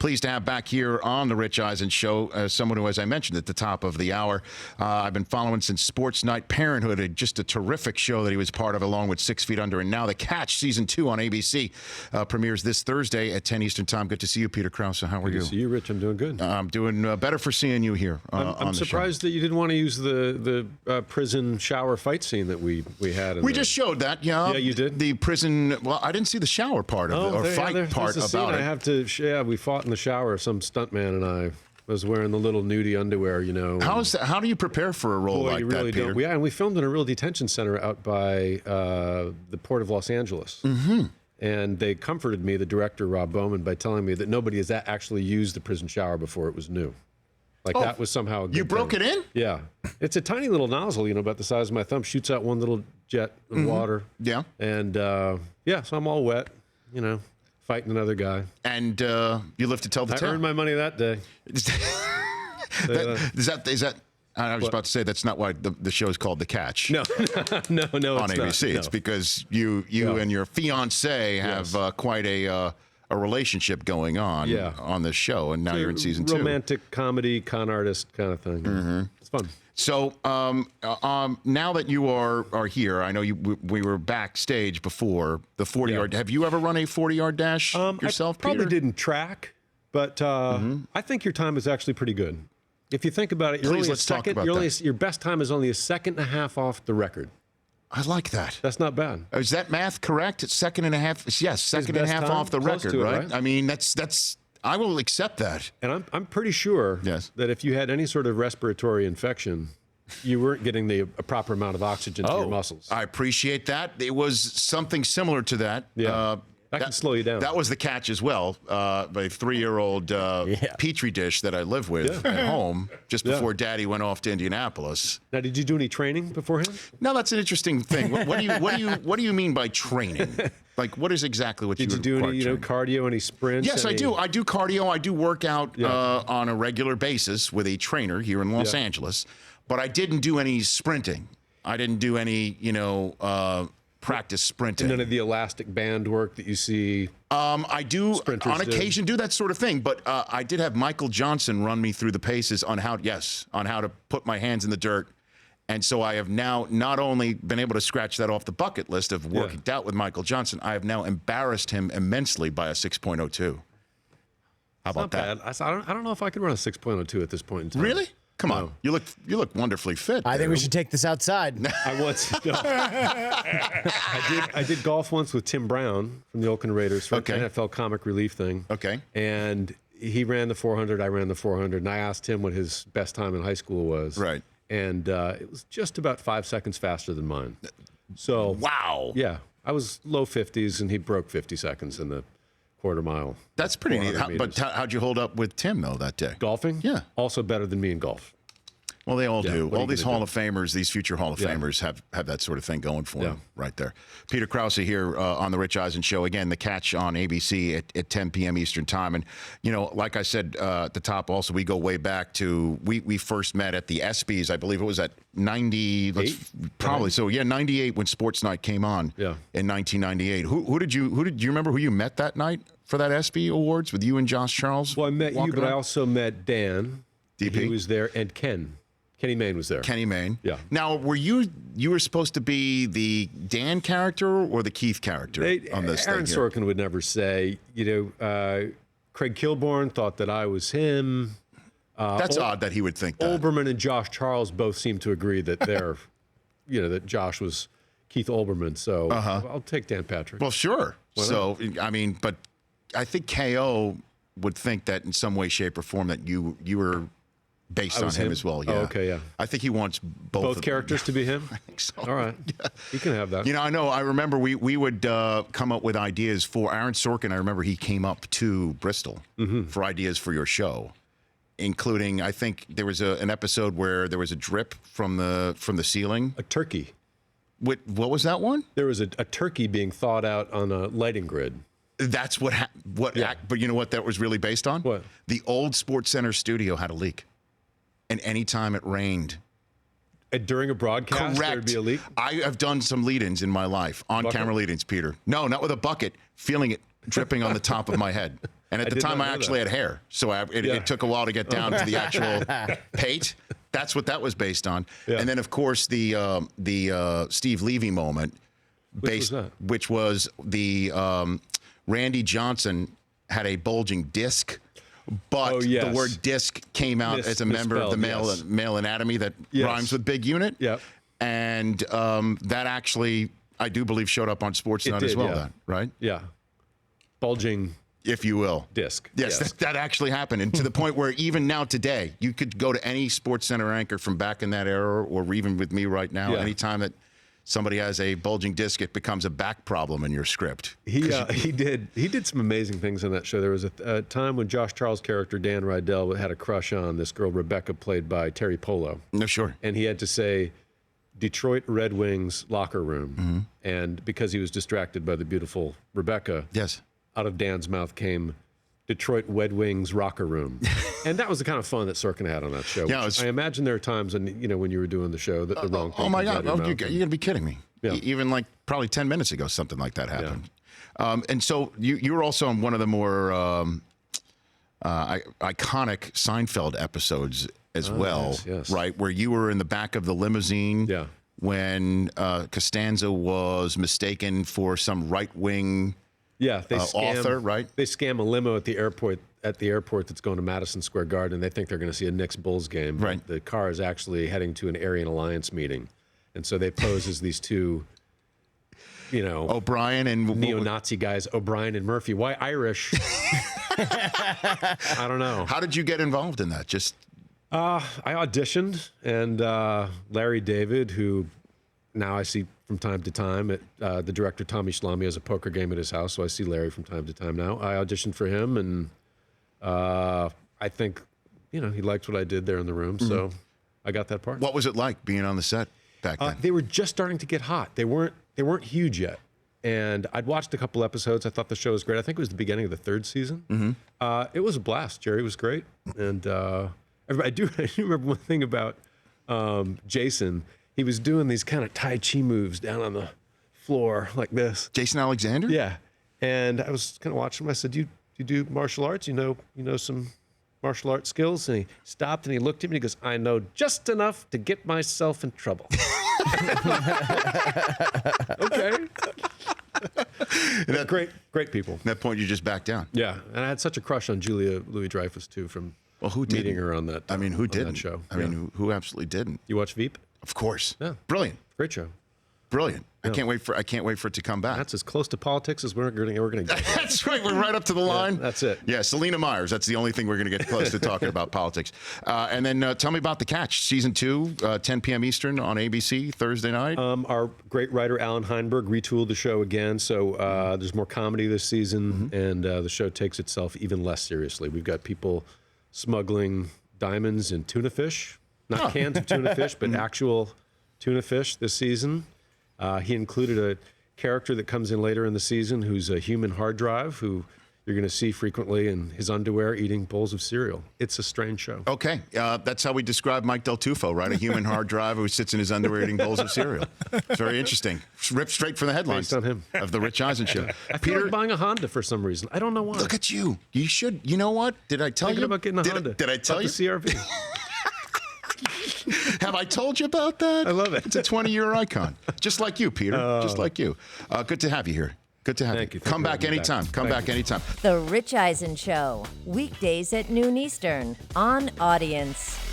Pleased to have back here on the Rich Eisen Show someone who, as I mentioned at the top of the hour, I've been following since Sports Night Parenthood, just a terrific show that he was part of along with 6 Feet Under. And now The Catch, Season 2 on ABC, premieres this Thursday at 10 Eastern Time. Good to see you, Peter Krause. How are you? Good to see you, Rich. I'm doing good. I'm doing better for seeing you here on the show. I'm surprised that you didn't want to use the prison shower fight scene that we had. We just showed that, yeah. Yeah, you did? The prison, well, I didn't see the shower part of it, or fight part about it. I have to, we fought in the shower, some stuntman and I was wearing the little nudie underwear, you know. How do you prepare for a role like that, Peter? Yeah, and we filmed in a real detention center out by the Port of Los Angeles. Mm-hmm. And they comforted me, the director, Rob Bowman, by telling me that nobody has actually used the prison shower before it was new. Like that was somehow a good You broke thing. it in? Yeah. It's a tiny little nozzle, you know, about the size of my thumb, shoots out one little jet of water. Yeah. And, so I'm all wet, you know, fighting another guy. And you live to tell the tale. I earned my money that day. Is that? I was about to say that's not why the show is called The Catch. No, on ABC. It's because you and your fiance have quite a relationship going on this show, and now you're in season 2. Romantic comedy, con artist kind of thing. Mm-hmm. It's fun. So now that you are here, I know we were backstage before the 40-yard. Have you ever run a 40-yard dash yourself, I probably Peter? didn't track, but I think your time is actually pretty good. If you think about it, your best time is only a second and a half off the record. I like that. That's not bad. Is that math correct? It's second and a half. Yes, second and a half off the record, right? I mean, that's. I will accept that. And I'm pretty sure that if you had any sort of respiratory infection, you weren't getting the proper amount of oxygen to your muscles. I appreciate that. It was something similar to that. Yeah. That can slow you down. That was the catch as well. My 3-year-old Petri dish that I live with at home just before Daddy went off to Indianapolis. Now, did you do any training beforehand? No, that's an interesting thing. What do you mean by training? Like, what is exactly what did you do? Any cardio, any sprints? Yes, I do. I do cardio. I do work out on a regular basis with a trainer here in Los Angeles. But I didn't do any sprinting. I didn't do any, practice sprinting. And none of the elastic band work that you see. I do on occasion do that sort of thing, but I did have Michael Johnson run me through the paces on how to put my hands in the dirt. And so I have now not only been able to scratch that off the bucket list of working out with Michael Johnson, I have now embarrassed him immensely by a 6.02. How about that? Bad. I don't know if I could run a 6.02 at this point in time. Really? Come on, you look wonderfully fit. I think we should take this outside. I did golf once with Tim Brown from the Oakland Raiders for an NFL comic relief thing. Okay. And he ran the 400, I ran the 400, and I asked him what his best time in high school was. Right. And it was just about 5 seconds faster than mine. So wow. Yeah, I was low 50s, and he broke 50 seconds in the quarter mile. That's pretty neat. But how'd you hold up with Tim, though, that day? Golfing? Yeah. Also better than me in golf. Well, they all do. All these Hall of Famers, these future Hall of Famers have that sort of thing going for them right there. Peter Krause here on the Rich Eisen Show. Again, The Catch on ABC at 10 p.m. Eastern Time. And, like I said at the top also, we go way back to, we first met at the ESPYs. I believe it was at 98? Probably. So, 98 when Sports Night came on in 1998. Who did you remember who you met that night for that ESPY Awards with you and Josh Charles? Well, I met you, but I also met Dan. DP? He was there, and Kenny Mayne was there. Kenny Mayne. Yeah. Now, you were supposed to be the Dan character or the Keith character on this Aaron thing here? Sorkin would never say, Craig Kilborn thought that I was him. That's odd that he would think that. Olbermann and Josh Charles both seem to agree that they're, that Josh was Keith Olbermann. So I'll take Dan Patrick. Well, sure. So, I mean, but I think KO would think that in some way, shape, or form that you were based on him as well. Yeah. Oh, okay, yeah. I think he wants both characters to be him? I think so. All right. Yeah. You can have that. I know. I remember we would come up with ideas for Aaron Sorkin. I remember he came up to Bristol for ideas for your show, including, I think there was an episode where there was a drip from the ceiling. A turkey. What was that one? There was a turkey being thawed out on a lighting grid. That's but you know what that was really based on? What? The old Sports Center studio had a leak. And anytime it rained. During a broadcast, there'd be a leak? I have done some lead-ins in my life, on-camera lead-ins, Peter. No, not with a bucket, feeling it dripping on the top of my head. And at the time, I actually had hair, so it took a while to get down to the actual pate. That's what that was based on. Yeah. And then, of course, the Steve Levy moment, which was the Randy Johnson had a bulging disc, but the word disc came out as a member of the male anatomy that rhymes with big unit. Yep. And that actually, I do believe, showed up on SportsNet as well, right? Yeah. Bulging, if you will. Disc. Yes. That actually happened. And to the point where even now today, you could go to any SportsCenter anchor from back in that era, or even with me right now, anytime that somebody has a bulging disc, it becomes a back problem in your script. He did some amazing things on that show. There was a time when Josh Charles' character, Dan Rydell, had a crush on this girl, Rebecca, played by Terry Polo. No, sure. And he had to say, Detroit Red Wings locker room. And because he was distracted by the beautiful Rebecca, out of Dan's mouth came Detroit Red Wings rocker room. And that was the kind of fun that Sorkin had on that show. Yeah, I imagine there are times when you were doing the show that the wrong thing. Oh my God, you're gonna be kidding me. Yeah. Even like probably 10 minutes ago, something like that happened. Yeah. And so you were also on one of the more iconic Seinfeld episodes as well, right? Where you were in the back of the limousine when Costanza was mistaken for some right-wing author, right? They scam a limo at the airport that's going to Madison Square Garden, and they think they're going to see a Knicks-Bulls game. Right. The car is actually heading to an Aryan Alliance meeting. And so they pose as these two, O'Brien and neo-Nazi guys, O'Brien and Murphy. Why Irish? I don't know. How did you get involved in that? Just I auditioned, and Larry David, who now I see from time to time, the director Tommy Schlamme has a poker game at his house, so I see Larry from time to time now. I auditioned for him, and I think he liked what I did there in the room, so I got that part. What was it like being on the set back then? They were just starting to get hot. They weren't huge yet, and I'd watched a couple episodes. I thought the show was great. I think it was the beginning of the third season. It was a blast. Jerry was great, and I do remember one thing about Jason. He was doing these kind of Tai Chi moves down on the floor like this. Jason Alexander? Yeah. And I was kind of watching him. I said, you do martial arts? You know some martial arts skills? And he stopped and he looked at me and he goes, I know just enough to get myself in trouble. Okay. Great people. At that point, you just backed down. Yeah. And I had such a crush on Julia Louis-Dreyfus, too, from meeting her on that who didn't? That show. I mean, who absolutely didn't? You watch Veep? Of course. Yeah. Brilliant. Great show. Brilliant. Yeah. I can't wait for it to come back. That's as close to politics as we're going to get. That's right. We're right up to the line. Yeah, that's it. Yeah, Selena Myers. That's the only thing we're going to get close to talking about politics. And then tell me about The Catch, season 2, 10 p.m. Eastern on ABC Thursday night. Our great writer Alan Heinberg retooled the show again, so there's more comedy this season, and the show takes itself even less seriously. We've got people smuggling diamonds in tuna fish, not cans of tuna fish, but actual tuna fish this season. He included a character that comes in later in the season who's a human hard drive who you're going to see frequently in his underwear eating bowls of cereal. It's a strange show. Okay. That's how we describe Mike Del Tufo, right? A human hard drive who sits in his underwear eating bowls of cereal. It's very interesting. Ripped straight from the headlines based on him. Of the Rich Eisen show. I feel like buying a Honda for some reason. I don't know why. Look at you. You should. You know what? Did I tell you? Thinking about getting a Honda. Did I tell you? The CRV. Have I told you about that? I love it. It's a 20-year icon. Just like you, Peter. Just like you. Good to have you here. Good to have you. Come back anytime. Come back anytime. The Rich Eisen Show, weekdays at noon Eastern on Audience.